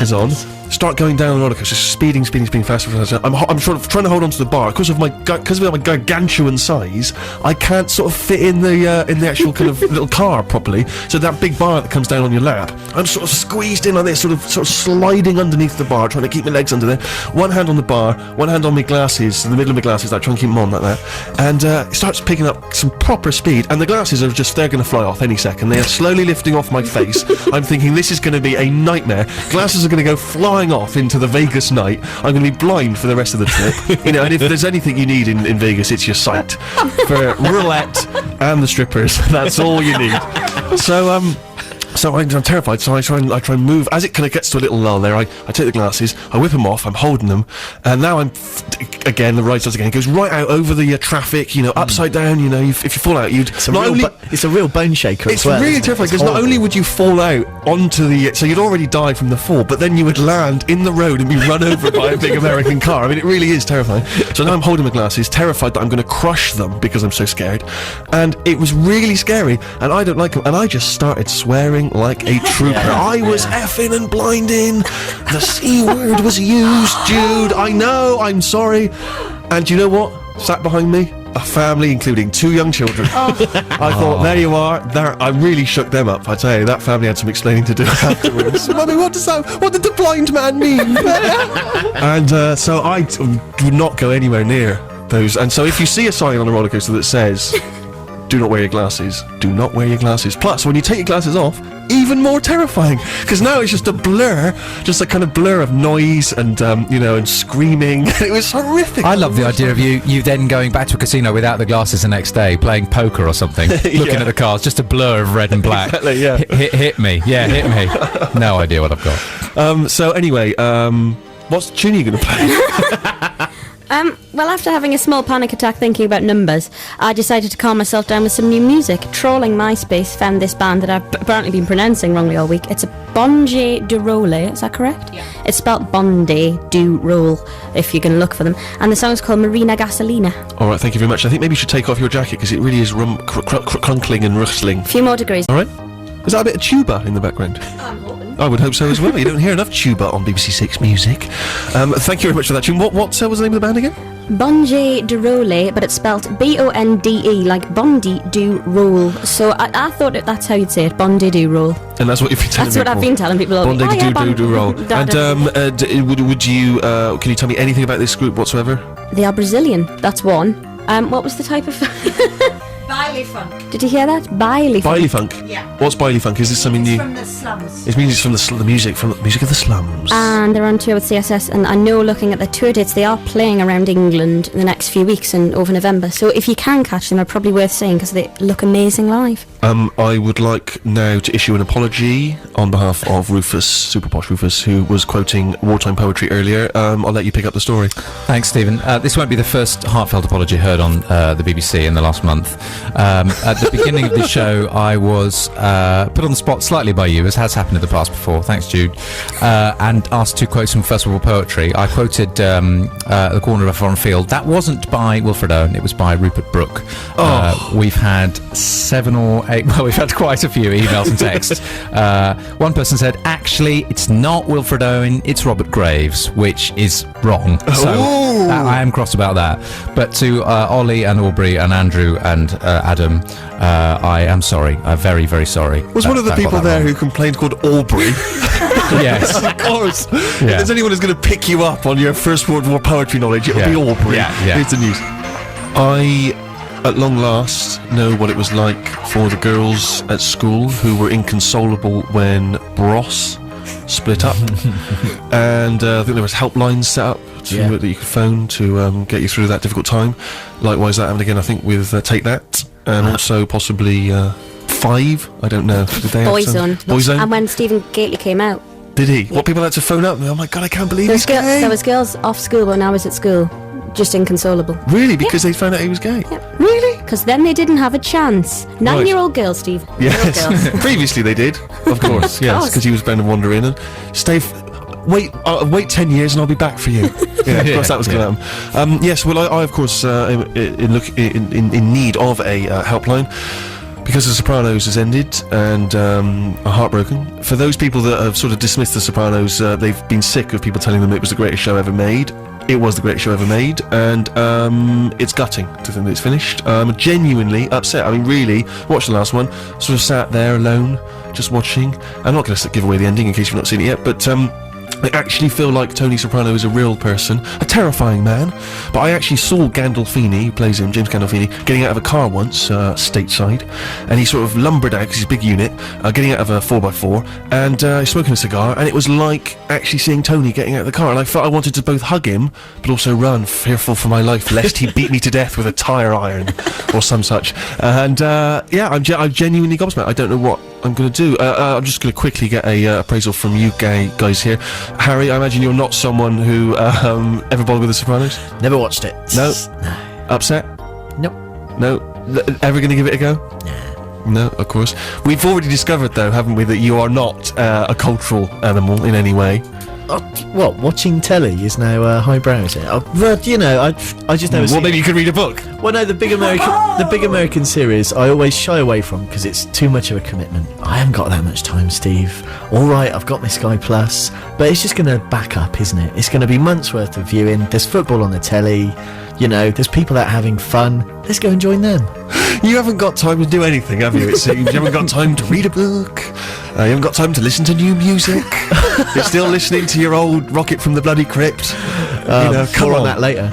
is on, start going down the roller coaster, speeding faster. I'm sort of trying to hold on to the bar because of my gargantuan size. I can't sort of fit in the actual kind of little car properly. So that big bar that comes down on your lap, I'm sort of squeezed in like this, sort of sliding underneath the bar, trying to keep my legs under there. One hand on the bar, one hand on my glasses, in the middle of my glasses, like trying to keep them on like that. And it starts picking up some proper speed, and the glasses are they're going to fly off any second. They are slowly lifting off my face. I'm thinking this is going to be a nightmare. Glasses are going to go flying off into the Vegas night. I'm going to be blind for the rest of the trip. You know, and if there's anything you need in Vegas, it's your sight. For roulette and the strippers, that's all you need. So I'm terrified, so I try and move. As it kind of gets to a little lull there, I take the glasses, I whip them off, I'm holding them, and now again, the ride starts again. It goes right out over the traffic, you know, upside down, you know, if you fall out, it's a real bone shaker as well. It's really terrifying, because not only would you fall out onto so you'd already died from the fall, but then you would land in the road and be run over by a big American car. I mean, it really is terrifying. So now I'm holding my glasses, terrified that I'm going to crush them because I'm so scared, and it was really scary, and I don't like them, and I just started swearing like a trooper. I was effing and blinding. The C word was used, Jude. I know, I'm sorry. And you know what? Sat behind me, a family including 2 young children. I thought, there you are. There, I really shook them up. I tell you, that family had some explaining to do afterwards. Mummy, what did the blind man mean? And so I would not go anywhere near those. And so if you see a sign on a roller coaster that says, do not wear your glasses, do not wear your glasses. Plus, when you take your glasses off, even more terrifying, because now it's just a blur, just a kind of blur of noise and you know, and screaming. It was horrific. I love the idea of you then going back to a casino without the glasses the next day, playing poker or something, looking at the cards, just a blur of red and black. Exactly, yeah. Hit me. Hit me. No idea what I've got. So anyway, what's the tune you going to play? Well, after having a small panic attack thinking about numbers, I decided to calm myself down with some new music. Trawling MySpace, found this band that I've apparently been pronouncing wrongly all week. It's a Bonje du Role, is that correct? Yeah. It's spelled Bonde du Role, if you can look for them. And the song's called Marina Gasolina. Alright, thank you very much. I think maybe you should take off your jacket, because it really is crunkling and rustling. A few more degrees. Alright. Is that a bit of tuba in the background? I'm hoping. I would hope so as well. You don't hear enough tuba on BBC Six Music. Thank you very much for that tune. What was the name of the band again? Bonje du Role, but it's spelt Bonde, like Bondi do roll. So I thought that's how you'd say it, Bondi do roll. And that's what if you tell That's what I've been telling people all Bondi week. do roll. And would you can you tell me anything about this group whatsoever? They are Brazilian. That's one. What was the type of? Baile funk. Did you hear that? Baile funk. Baile funk? Yeah. What's baile funk? Is this something new? It's from the slums. It means it's from the music of the slums. And they're on tour with CSS, and I know, looking at the tour dates, they are playing around England in the next few weeks and over November. So if you can catch them, they're probably worth seeing because they look amazing live. I would like now to issue an apology on behalf of Rufus, Super Posh Rufus, who was quoting wartime poetry earlier. I'll let you pick up the story. Thanks, Stephen. This won't be the first heartfelt apology heard on the BBC in the last month. At the beginning of the show, I was put on the spot slightly by you, as has happened in the past before. Thanks, Jude. And asked to quote some First World War poetry. I quoted The Corner of a Foreign Field. That wasn't by Wilfred Owen, it was by Rupert Brooke. We've had 7 or 8, well, we've had quite a few emails and texts. One person said, actually, it's not Wilfred Owen, it's Robert Graves, which is wrong. So I am cross about that. But to Ollie and Aubrey and Andrew and Adam, I am sorry. I'm very, very sorry. Was one of the people there who complained called Aubrey? Yes. Of course. Yeah. If there's anyone who's going to pick you up on your First World War poetry knowledge, it'll be Aubrey. Yeah. Here's the news. I, at long last, know what it was like for the girls at school who were inconsolable when Bros split up. And I think there was helplines set up that you could phone to get you through that difficult time. Likewise, that happened again, I think, with Take That, and also possibly Five. I don't know. Did they Boyzone. And when Stephen Gately came out. Did he? What, people had to phone up? Oh my God, I can't believe there he's gay. There was girls off school when I was at school, just inconsolable. Really? Because they found out he was gay? Yeah. Really? Because then they didn't have a chance. 9-year-old girls, Steve. Yes. Girls. Previously they did, of course. Yes, because he was bound to wander in and stay. Wait 10 years and I'll be back for you. Yeah, of course that was going to happen. Yes, well, I of course in need of a helpline, because The Sopranos has ended and are heartbroken. For those people that have sort of dismissed The Sopranos, they've been sick of people telling them it was the greatest show ever made. It was the greatest show ever made, and it's gutting to think that it's finished. I'm genuinely upset. I mean, really, watched the last one, sort of sat there alone, just watching. I'm not going to give away the ending in case you've not seen it yet, but I actually feel like Tony Soprano is a real person, a terrifying man. But I actually saw Gandolfini, who plays him, James Gandolfini, getting out of a car once, stateside, and he sort of lumbered out, because he's a big unit, getting out of a 4x4, and he's smoking a cigar, and it was like actually seeing Tony getting out of the car, and I felt I wanted to both hug him, but also run, fearful for my life, lest he beat me to death with a tyre iron, or some such. And yeah, I'm genuinely gobsmacked. I don't know what I'm going to do. I'm just going to quickly get a appraisal from you guys here. Harry, I imagine you're not someone who ever bothered with The Sopranos? Never watched it. No. No. Upset? Nope. No. Ever going to give it a go? Nah. No, of course. We've already discovered, though, haven't we, that you are not a cultural animal in any way. What, watching telly is now highbrow, is it? But, you know, I just never. Well, maybe you could read a book. Well, no, the big American series I always shy away from because it's too much of a commitment. I haven't got that much time, Steve. All right, I've got my Sky Plus, but it's just going to back up, isn't it? It's going to be months worth of viewing. There's football on the telly. You know, there's people out having fun. Let's go and join them. You haven't got time to do anything, have you? It seems you haven't got time to read a book. You haven't got time to listen to new music. You're still listening to your old Rocket from the Bloody Crypt. Come on that later.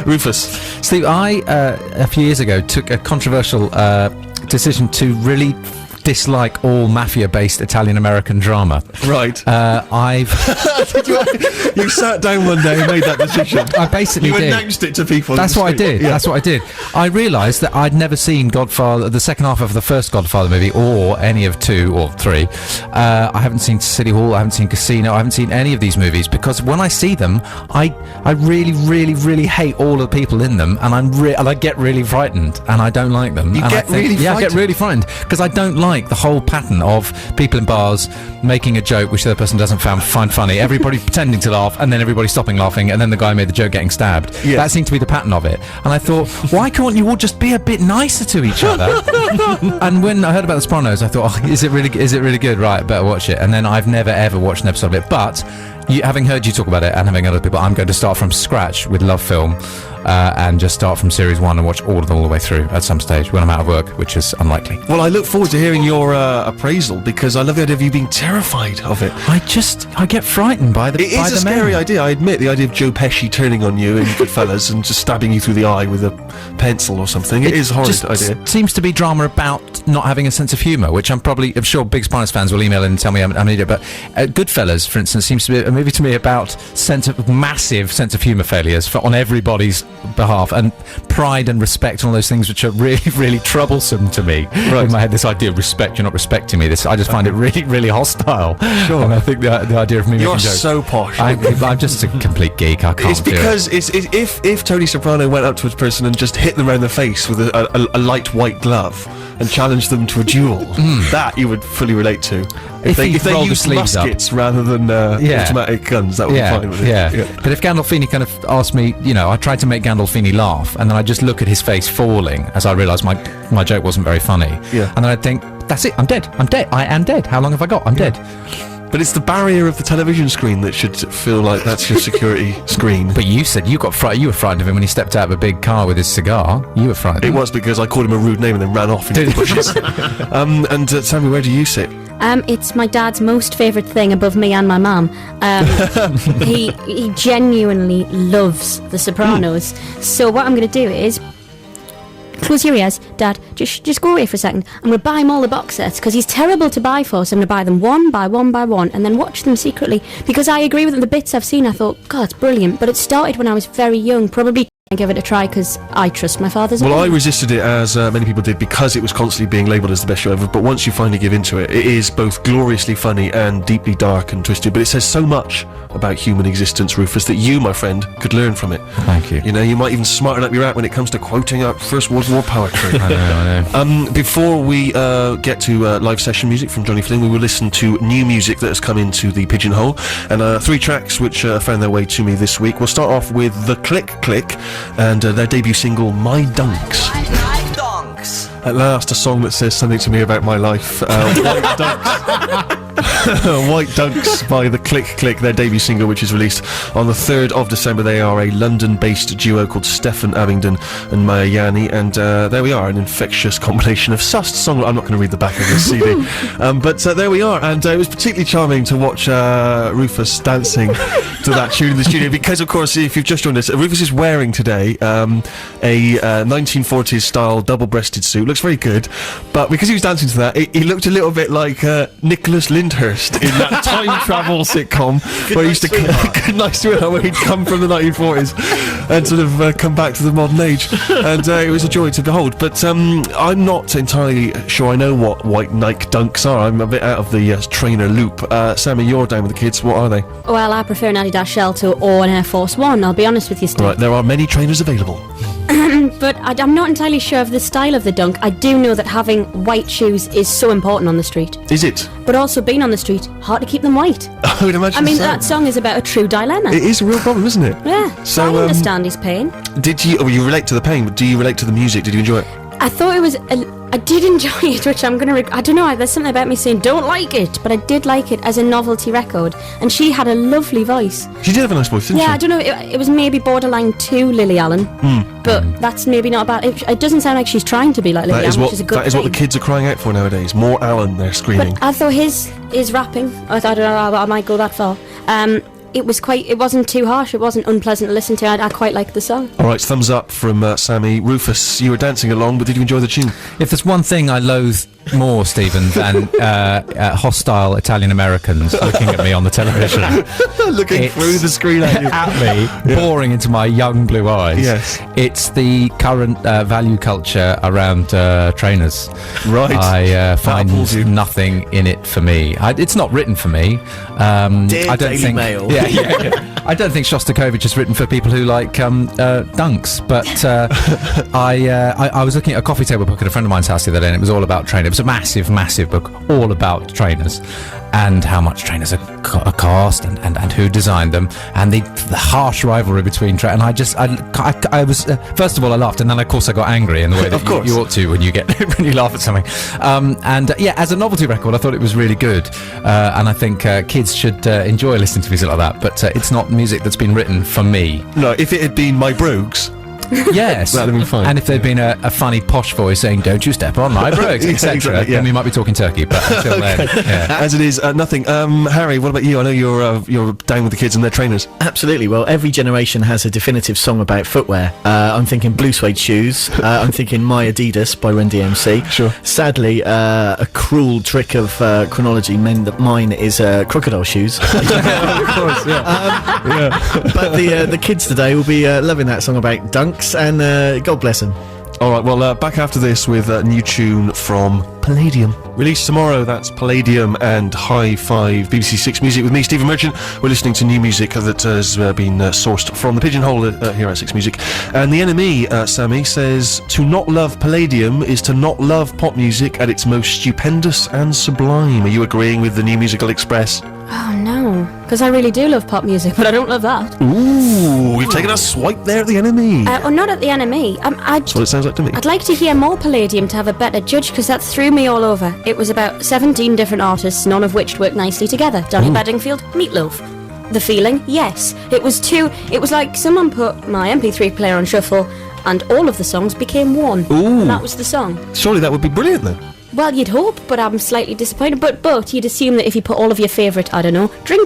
Rufus. Steve, I a few years ago took a controversial decision to really dislike all mafia-based Italian-American drama. Right. You sat down one day and made that decision. I basically you did. announced it to people. That's what I did. Yeah. That's what I did. I realised that I'd never seen Godfather, the second half of the first Godfather movie, or any of 2 or 3. I haven't seen City Hall. I haven't seen Casino. I haven't seen any of these movies because when I see them, I really, really, really hate all the people in them, and I get really frightened, and I don't like them. I get really frightened because I don't like the whole pattern of people in bars making a joke which the other person doesn't find funny, everybody pretending to laugh, and then everybody stopping laughing, and then the guy who made the joke getting stabbed. Yes. That seemed to be the pattern of it, and I thought, why can't you all just be a bit nicer to each other? And when I heard about The Sopranos, I thought, is it really good? Right, better watch it. And then I've never ever watched an episode of it, but having heard you talk about it and having other people, I'm going to start from scratch with Love Film and just start from series 1 and watch all of them all the way through at some stage when I'm out of work, which is unlikely. Well, I look forward to hearing your appraisal because I love the idea of you being terrified of it. I get frightened by the. It is a scary idea, I admit. The idea of Joe Pesci turning on you in Goodfellas and just stabbing you through the eye with a pencil or something. It is a horrid idea. Seems to be drama about not having a sense of humour, which I'm sure Big Sopranos fans will email in and tell me I'm an idiot. But Goodfellas, for instance, seems to be a movie to me about massive sense of humour failures on everybody's behalf, and pride and respect and all those things which are really, really troublesome to me. Right. In my head, this idea of respect, you're not respecting me. I just find it really, really hostile. Sure. And I think the idea of me You're making jokes. so posh. I'm just a complete geek. I can't It's do it. because if Tony Soprano went up to a person and just hit them around the face with a light white glove and challenged them to a duel, that you would fully relate to. If they rolled the used sleeves up. muskets rather than automatic guns, that would be fine with it. Yeah. But if Gandolfini kind of asked me, I tried to make Gandolfini laugh, and then I just look at his face falling as I realised my joke wasn't very funny. Yeah. And then I'd think, that's it, I'm dead. I am dead. How long have I got? I'm dead. But it's the barrier of the television screen that should feel like that's your security screen. But you said you were frightened of him when he stepped out of a big car with his cigar. You were frightened. It was because I called him a rude name and then ran off into the bushes. And Sammy, where do you sit? It's my dad's most favourite thing above me and my mum. He genuinely loves The Sopranos. So what I'm going to do is close your ears, Dad. Just go away for a second. I'm going to buy him all the box sets because he's terrible to buy for. So I'm going to buy them one by one, and then watch them secretly. Because I agree with them. The bits I've seen, I thought, God, it's brilliant. But it started when I was very young. Probably give it a try because I trust my father's Well, I opinion. resisted it, as many people did, because it was constantly being labelled as the best show ever. But once you finally give into it, it is both gloriously funny and deeply dark and twisted. But it says so much about human existence, Rufus, that you, my friend, could learn from it. Thank you. You might even smarten up your act when it comes to quoting up First World War poetry. I know. Before we get to live session music from Johnny Flynn, we will listen to new music that has come into the Pigeonhole, and 3 tracks which found their way to me this week. We'll start off with The Click Click and their debut single, My Dunks. My dunks. At last, a song that says something to me about my life. White Ducks. White Ducks by the Click Click, their debut single, which is released on the 3rd of December. They are a London-based duo called Stefan Abingdon and Maya Yani, and there we are, an infectious combination of sussed song. I'm not going to read the back of this CD, but there we are, and it was particularly charming to watch Rufus dancing to that tune in the studio, because, of course, if you've just joined us, Rufus is wearing today a 1940s style double-breasted suit. Looks very good, but because he was dancing to that, he looked a little bit like Nicholas Lyndhurst in that time travel sitcom where he used to Good Night Sweetheart, where he'd come from the 1940s and sort of come back to the modern age, and it was a joy to behold. But I'm not entirely sure I know what white Nike Dunks are. I'm a bit out of the trainer loop. Sammy, you're down with the kids. What are they? Well, I prefer an Adidas Shelter or an Air Force One, I'll be honest with you, Steve. Right, there are many trainers available. But I'm not entirely sure of the style of the dunk. I do know that having white shoes is so important on the street. Is it? But also being on the street, hard to keep them white. I would imagine I mean, so. that song is about a true dilemma. It is a real problem, isn't it? Yeah, So, I understand his pain. Did you... you relate to the pain, but do you relate to the music? Did you enjoy it? I thought it was... I did enjoy it, which I'm going to... I don't know, there's something about me saying don't like it, but I did like it as a novelty record. And she had a lovely voice. She did have a nice voice, didn't she? Yeah, I don't know, it was maybe borderline too Lily Allen, but that's maybe not bad. It doesn't sound like she's trying to be like Lily Allen, which is a good That is what the thing. kids are crying out for nowadays. More Alan, they're screaming. But I thought his rapping, I don't know, I might go that far. It wasn't too harsh, it wasn't unpleasant to listen to. I quite liked the song. Alright, thumbs up from Sammy. Rufus, you were dancing along, but did you enjoy the tune? If there's one thing I loathe more, Stephen, than hostile Italian Americans looking at me on the television, Looking It's- through the screen at you. at me, boring into my young blue eyes. Yes. It's the current value culture around trainers. Right. I find appalls you. nothing in it for me. It's not written for me. Dear I don't Daily think. Mail. Yeah. I don't think Shostakovich is written for people who like dunks. But I was looking at a coffee table book at a friend of mine's house the other day, and it was all about trainers. It was a massive, massive book all about trainers and how much trainers are cost and who designed them, and the harsh rivalry between trainers. And I was first of all I laughed, and then of course I got angry in the way that Of course. you ought to when you laugh at something. As a novelty record, I thought it was really good, and I think kids should enjoy listening to music like that. But it's not music that's been written for me. No, if it had been My Brogues, Yes, that'd have been fine. And if there'd been a funny posh voice saying "Don't you step on my brogues," Yeah, etc., exactly, yeah. then we might be talking turkey. But until then, yeah. as it is, nothing. Harry, what about you? I know you're down with the kids and their trainers. Absolutely. Well, every generation has a definitive song about footwear. I'm thinking blue suede shoes. I'm thinking My Adidas by Run DMC. Sure. Sadly, a cruel trick of chronology meant that mine is crocodile shoes. Of course, yeah. But the kids today will be loving that song about dunks, and God bless them. All right, well, back after this with a new tune from Palladium. Released tomorrow, that's Palladium and High Five, BBC Six Music with me, Stephen Merchant. We're listening to new music that has been sourced from the Pigeonhole here at Six Music. And the enemy, Sammy, says, to not love Palladium is to not love pop music at its most stupendous and sublime. Are you agreeing with the New Musical Express? Oh no, because I really do love pop music, but I don't love that. Ooh, we've taken a swipe there at the enemy. Or not at the enemy. That's what it sounds like to me. I'd like to hear more Palladium to have a better judge, because that threw me all over. It was about 17 different artists, none of which worked nicely together. Johnny Bedingfield, Meatloaf. The Feeling, yes. It was like someone put my MP3 player on shuffle and all of the songs became one. Ooh. And that was the song. Surely that would be brilliant then. Well, you'd hope, but I'm slightly disappointed. But you'd assume that if you put all of your favourite, I don't know, drink